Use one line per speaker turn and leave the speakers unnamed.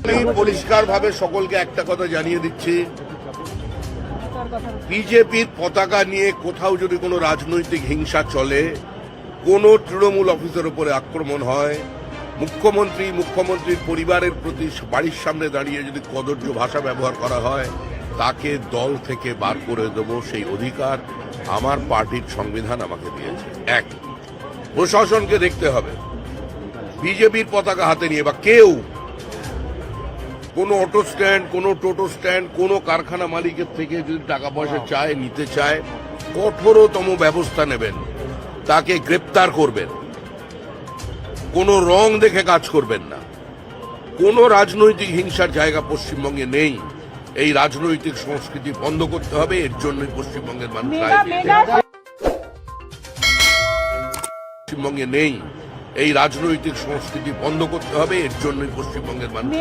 আমি পরিষ্কারভাবে সকলকে একটা কথা জানিয়ে দিচ্ছি, বিজেপির পতাকা নিয়ে কোথাও যদি কোনো রাজনৈতিক হিংসা চলে, কোনো তৃণমূল অফিসের উপরে আক্রমণ হয়, মুখ্যমন্ত্রীর পরিবারের প্রতি বাড়ির সামনে দাঁড়িয়ে যদি কদর্য ভাষা ব্যবহার করা হয়, তাকে দল থেকে বার করে দেব, সেই অধিকার আমার পার্টির সংবিধান আমাকে দিয়েছে। এক, প্রশাসনকে দেখতে হবে বিজেপির পতাকা হাতে নিয়ে বা কেউ কোনো অটো স্ট্যান্ড, কোনো টোটো স্ট্যান্ড, কোনো কারখানা মালিকের থেকে যদি টাকা পয়সা চায়, নিতে চায়, কঠোরতম ব্যবস্থা নেবেন, তাকে গ্রেপ্তার করবেন, কোনো রং দেখে কাজ করবেন না। কোনো রাজনৈতিক হিংসার জায়গা পশ্চিমবঙ্গে নেই। এই রাজনৈতিক সংস্কৃতি বন্ধ করতে হবে, এর জন্যই পশ্চিমবঙ্গের মানুষ পশ্চিমবঙ্গে নেই। এই রাজনৈতিক সংস্কৃতি বন্ধ করতে হবে, এর জন্যই পশ্চিমবঙ্গের মানুষ